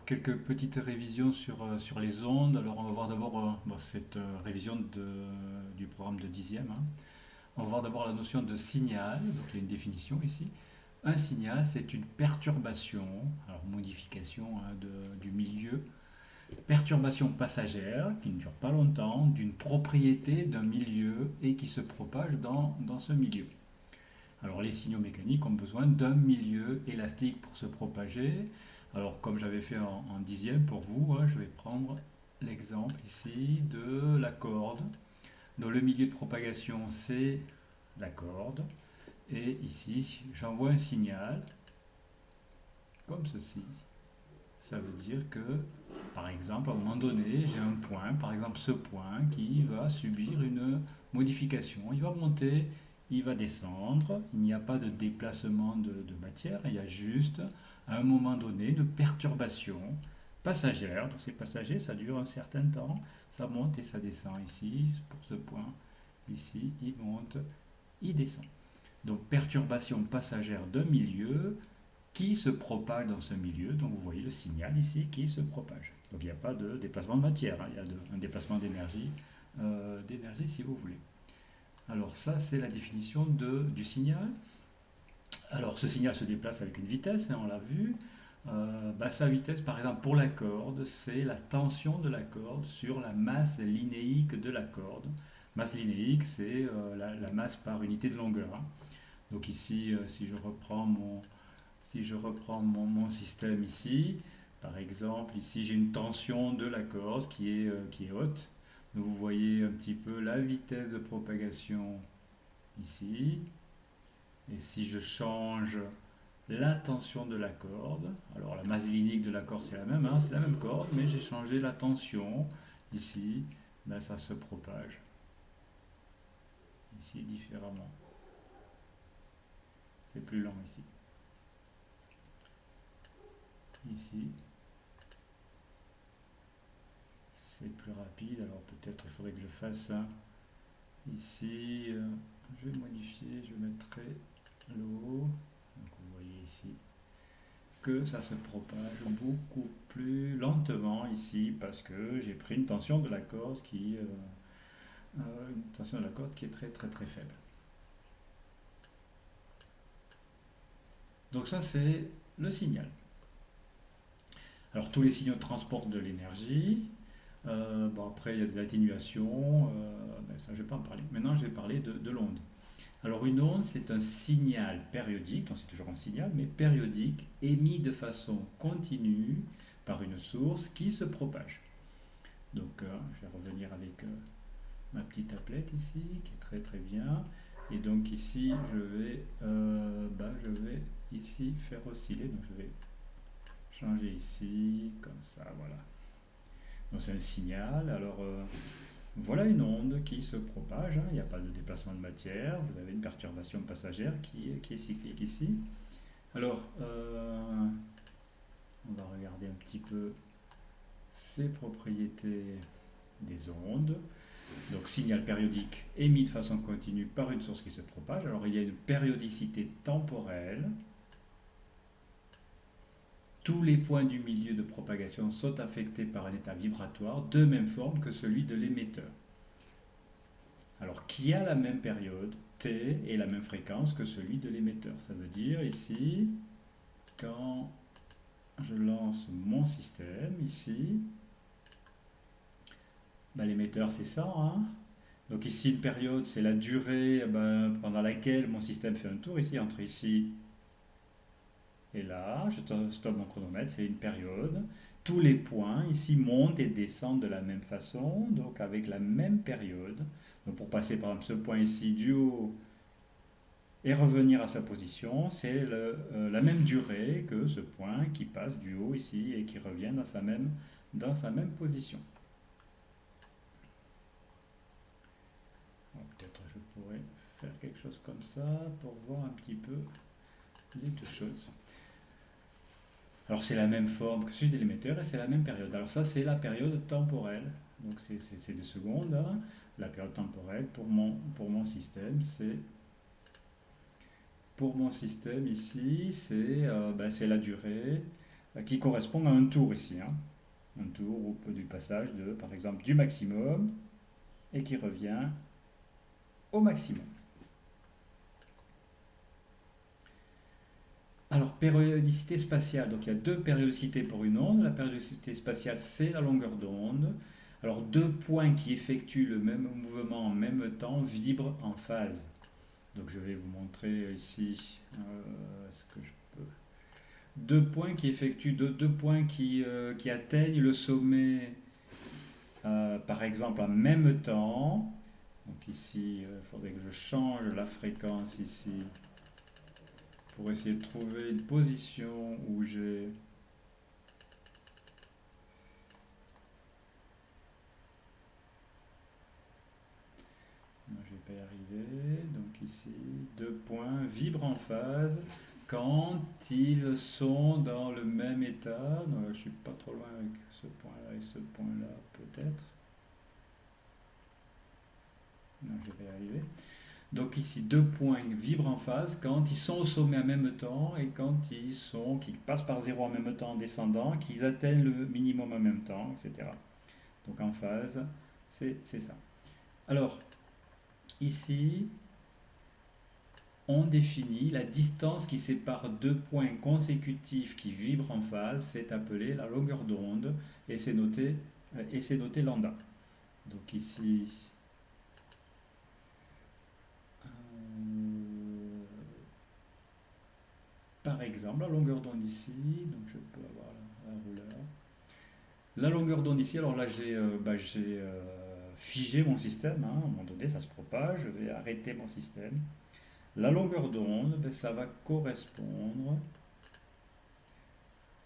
quelques petites révisions sur les ondes. Alors, on va voir d'abord cette révision du programme de dixième, hein. On va voir d'abord la notion de signal. Donc, il y a une définition ici. Un signal, c'est une perturbation, alors modification du milieu, perturbation passagère qui ne dure pas longtemps, d'une propriété d'un milieu et qui se propage dans ce milieu. Alors les signaux mécaniques ont besoin d'un milieu élastique pour se propager. Alors comme j'avais fait en dixième pour vous, hein, je vais prendre l'exemple ici de la corde. Donc le milieu de propagation c'est la corde. Et ici j'envoie un signal comme ceci. Ça veut dire que par exemple à un moment donné j'ai un point, par exemple ce point qui va subir une modification. Il va monter, il va descendre, il n'y a pas de déplacement de matière, il y a juste à un moment donné une perturbation passagère. Donc c'est passager, ça dure un certain temps, ça monte et ça descend ici, pour ce point, ici, il monte, il descend. Donc perturbation passagère d'un milieu qui se propage dans ce milieu. Donc vous voyez le signal ici qui se propage. Donc il n'y a pas de déplacement de matière, hein, il y a un déplacement d'énergie si vous voulez. Alors ça c'est la définition du signal. Alors ce signal se déplace avec une vitesse, hein, on l'a vu. Sa vitesse par exemple pour la corde, c'est la tension de la corde sur la masse linéique de la corde. Masse linéique c'est la masse par unité de longueur, hein. Donc ici si je reprends mon système ici, par exemple, ici j'ai une tension de la corde qui est haute. Donc vous voyez un petit peu la vitesse de propagation ici. Et si je change la tension de la corde, alors la masse linéique de la corde c'est la même, hein, c'est la même corde, mais j'ai changé la tension ici, ben ça se propage ici différemment. C'est plus lent ici. Ici, c'est plus rapide. Alors peut-être il faudrait que je fasse ça ici. Je vais modifier, je mettrai l'eau. Donc vous voyez ici que ça se propage beaucoup plus lentement ici parce que j'ai pris une tension de la corde qui est très très très faible. Donc ça c'est le signal. Alors tous les signaux transportent de l'énergie. Après il y a de l'atténuation, mais ça je ne vais pas en parler. Maintenant je vais parler de l'onde. Alors une onde, c'est un signal périodique, donc c'est toujours un signal, mais périodique, émis de façon continue par une source qui se propage. Donc je vais revenir avec ma petite tablette ici, qui est très très bien. Et donc ici, je vais ici faire osciller, donc je vais changer ici, comme ça, voilà. Donc c'est un signal, alors voilà une onde qui se propage, hein, il n'y a pas de déplacement de matière, vous avez une perturbation passagère qui est cyclique ici. Alors, on va regarder un petit peu ces propriétés des ondes. Donc, signal périodique émis de façon continue par une source qui se propage. Alors, il y a une périodicité temporelle. Tous les points du milieu de propagation sont affectés par un état vibratoire de même forme que celui de l'émetteur. Alors, qui a la même période, T, et la même fréquence que celui de l'émetteur. Ça veut dire ici, quand je lance mon système, ici, l'émetteur c'est ça, hein. Donc ici, une période, c'est la durée pendant laquelle mon système fait un tour, ici, entre ici et là. Je stoppe mon chronomètre, c'est une période. Tous les points ici montent et descendent de la même façon, donc avec la même période. Donc pour passer par exemple ce point ici du haut et revenir à sa position, c'est la même durée que ce point qui passe du haut ici et qui revient dans sa même position. Peut-être je pourrais faire quelque chose comme ça pour voir un petit peu les deux choses. Alors c'est la même forme que celui de l'émetteur et c'est la même période. Alors ça c'est la période temporelle. Donc c'est des secondes, hein. La période temporelle pour mon système, pour mon système ici, c'est la durée qui correspond à un tour ici, hein. Un tour du passage de, par exemple, du maximum et qui revient au maximum. Alors, périodicité spatiale. Donc, il y a deux périodicités pour une onde. La périodicité spatiale, c'est la longueur d'onde. Alors, deux points qui effectuent le même mouvement en même temps vibrent en phase. Donc, je vais vous montrer ici. Est-ce que je peux. Deux points qui effectuent, deux points qui atteignent le sommet, par exemple, en même temps. Donc, ici, il faudrait que je change la fréquence ici pour essayer de trouver une position où j'ai. Non, je ne vais pas y arriver. Donc ici, deux points vibrent en phase quand ils sont dans le même état. Non, je ne suis pas trop loin avec ce point-là et ce point-là, peut-être. Non, je vais y arriver. Donc ici, deux points vibrent en phase quand ils sont au sommet en même temps et quand qu'ils passent par zéro en même temps en descendant, qu'ils atteignent le minimum en même temps, etc. Donc en phase, c'est ça. Alors, ici, on définit la distance qui sépare deux points consécutifs qui vibrent en phase, c'est appelé la longueur d'onde et c'est noté lambda. Donc ici, par exemple, la longueur d'onde ici, donc je peux avoir un rouleur. La longueur d'onde ici, alors là j'ai figé mon système, hein, à un moment donné ça se propage, je vais arrêter mon système. La longueur d'onde, ben, ça va correspondre.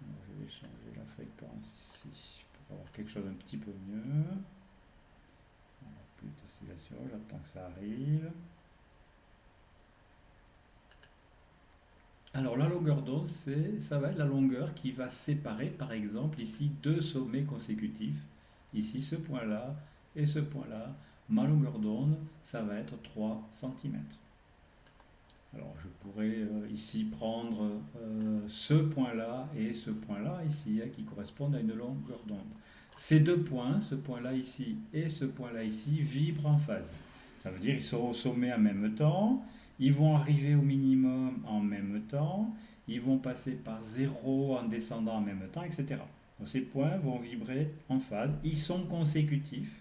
Je vais changer la fréquence ici pour avoir quelque chose un petit peu mieux. On n'a plus d'oscillation, j'attends que ça arrive. Alors la longueur d'onde, ça va être la longueur qui va séparer, par exemple, ici deux sommets consécutifs. Ici, ce point-là et ce point-là. Ma longueur d'onde, ça va être 3 cm. Alors je pourrais ici prendre ce point-là et ce point-là ici, hein, qui correspondent à une longueur d'onde. Ces deux points, ce point-là ici et ce point-là ici, vibrent en phase. Ça veut dire qu'ils sont au sommet en même temps, ils vont arriver au minimum en même temps, ils vont passer par zéro en descendant en même temps, etc. Donc ces points vont vibrer en phase, ils sont consécutifs,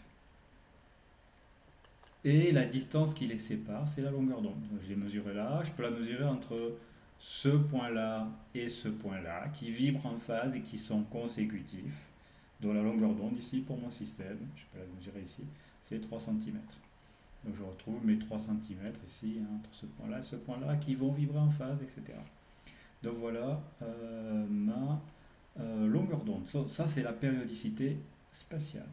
et la distance qui les sépare, c'est la longueur d'onde. Je l'ai mesurée là, je peux la mesurer entre ce point-là et ce point-là, qui vibrent en phase et qui sont consécutifs. Donc la longueur d'onde ici pour mon système, je peux la mesurer ici, c'est 3 cm. Donc je retrouve mes 3 cm ici, hein, entre ce point-là et ce point-là, qui vont vibrer en phase, etc. Donc voilà ma longueur d'onde. Ça c'est la périodicité spatiale.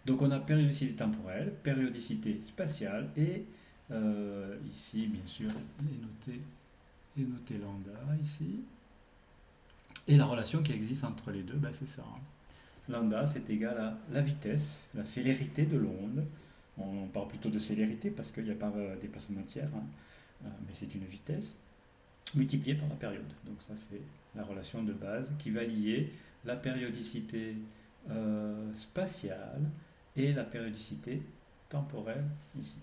Donc on a périodicité temporelle, périodicité spatiale et ici bien sûr est noté lambda ici. Et la relation qui existe entre les deux, ben, c'est ça, hein. Lambda c'est égal à la vitesse, la célérité de l'onde. On parle plutôt de célérité parce qu'il n'y a pas déplacement de matière, hein, mais c'est une vitesse multipliée par la période. Donc ça c'est la relation de base qui va lier la périodicité spatiale et la périodicité temporelle ici.